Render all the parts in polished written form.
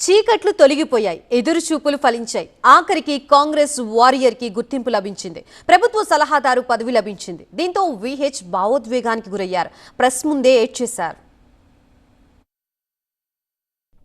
చీకట్లు తొలగిపోయాయి, ఎదురుచూపులు ఫలించాయి. ఆఖరికి కాంగ్రెస్ వారియర్ కి గుర్తింపు లభించింది. ప్రభుత్వ సలహాదారు పదవి లభించింది. దీంతో విహెచ్ భావోద్వేగానికి గురయ్యారు. ప్రెస్ ముందే ఏడ్చేశారు.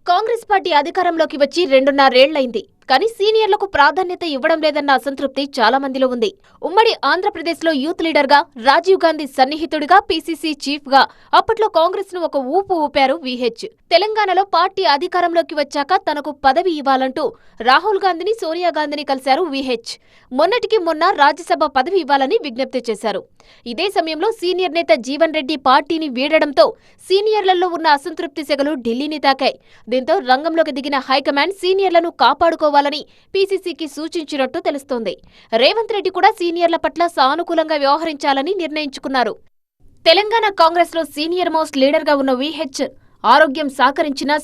కాంగ్రెస్ పార్టీ అధికారంలోకి వచ్చి 2.5 ఏళ్లైంది. కానీ సీనియర్లకు ప్రాధాన్యత ఇవ్వడం లేదన్న అసంతృప్తి చాలా మందిలో ఉంది. ఉమ్మడి ఆంధ్రప్రదేశ్లో యూత్ లీడర్గా, రాజీవ్ గాంధీ సన్నిహితుడిగా, పీసీసీ చీఫ్గా అప్పట్లో కాంగ్రెస్ ను ఒక ఊపు ఊపారు విహెచ్. తెలంగాణలో పార్టీ అధికారంలోకి వచ్చాక తనకు పదవి ఇవ్వాలంటూ రాహుల్ గాంధీని, సోనియా గాంధీని కలిశారు విహెచ్. మొన్నటికి మొన్న రాజ్యసభ పదవి ఇవ్వాలని విజ్ఞప్తి చేశారు. ఇదే సమయంలో సీనియర్ నేత జీవన్ రెడ్డి పార్టీని వీడడంతో సీనియర్లలో ఉన్న అసంతృప్తి సెగలు ఢిల్లీని తాకాయి. దీంతో రంగంలోకి దిగిన హైకమాండ్ సీనియర్లను కాపాడుకోవాలని పీసీసీకి సూచించినట్టు తెలుస్తోంది. రేవంత్ రెడ్డి కూడా సీనియర్ల పట్ల సానుకూలంగా వ్యవహరించాలని నిర్ణయించుకున్నారు. తెలంగాణ కాంగ్రెస్లో సీనియర్ మోస్ట్ లీడర్గా ఉన్న విహెచ్ ఆరోగ్యం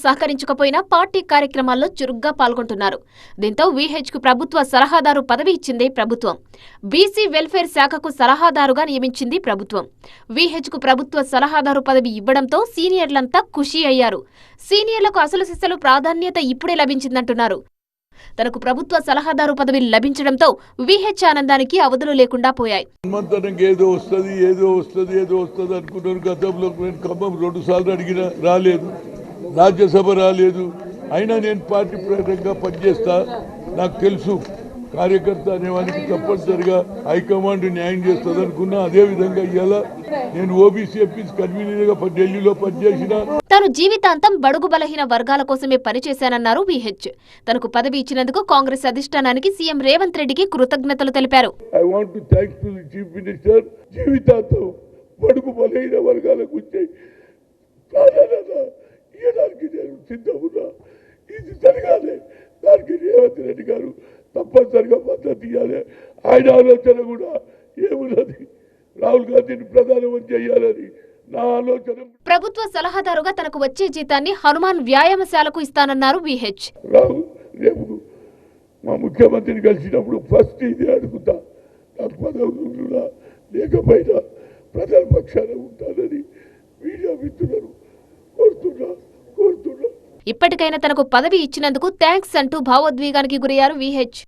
సహకరించకపోయినా పార్టీ కార్యక్రమాల్లో చురుగ్గా పాల్గొంటున్నారు. దీంతో విహెచ్కు ప్రభుత్వ సలహాదారు పదవి ఇచ్చింది ప్రభుత్వం. బీసీ వెల్ఫేర్ శాఖకు సలహాదారుగా నియమించింది ప్రభుత్వం. విహెచ్కు ప్రభుత్వ సలహాదారు పదవి ఇవ్వడంతో సీనియర్లంతా ఖుషీ అయ్యారు. సీనియర్లకు అసలు సిసలు ప్రాధాన్యత ఇప్పుడే లభించిందంటున్నారు. తనకు ప్రభుత్వ సలహాదారు పదవి లభించడంతో విహెచ్ ఆనందానికి అవధులు లేకుండా పోయాయి. ఏదో వస్తుంది అనుకున్నారు. గతంలో నేను ఖమ్మం 2 సార్లు అడిగినా రాలేదు, రాజ్యసభ రాలేదు. అయినా నేను పార్టీ ప్రకారంగా పనిచేస్తా. నాకు తెలుసు కార్యకర్త అనేవానికి తప్పనిసరిగా హైకమాండ్ న్యాయం చేస్తుంది అనుకున్నా. అదే విధంగా ఇవాళ నేను ఓబీసీ ఎంపీస్ కన్వీనర్ గా ఢిల్లీలో పనిచేసిన. తాను జీవితాంతం బడుగు బలహీన వర్గాల కోసమే పనిచేశానన్నారు విహెచ్. తనకు పదవి ఇచ్చినందుకు కాంగ్రెస్ అధిష్టానానికి సీఎం రేవంత్ రెడ్డికి కృతజ్ఞతలు తెలిపారు. I want to thank to the chief minister. జీవితాంతం బడుగు బలహీన వర్గాల గురించి ఇవ్వడానికి నేను సిద్ధమున్నా. ఇది జరగాలి. దానికి రేవంత్ రెడ్డి గారు తప్పనిసరిగా మద్దతు ఇవ్వాలి. ఆయన ఆలోచన కూడా ఏమున్నది, రాహుల్ గాంధీని ప్రధానమంత్రి చేయాలని నా ఆలోచన. ప్రభుత్వ సలహాదారుగా తనకు వచ్చే జీతాన్ని హనుమాన్ వ్యాయామశాలకు ఇస్తానన్నారు విహెచ్. రేపు మా ముఖ్యమంత్రిని కలిసినప్పుడు ఫస్ట్ ఇదే అడుగుతా. నాకు పదవి లేకపోయినా ప్రజల పక్షాన ఉంటానని మీడియా మిత్రులను కోరుతున్నా. ఇప్పటికైనా తనకు పదవి ఇచ్చినందుకు థ్యాంక్స్ అంటూ భావోద్వేగానికి గురయ్యారు విహెచ్.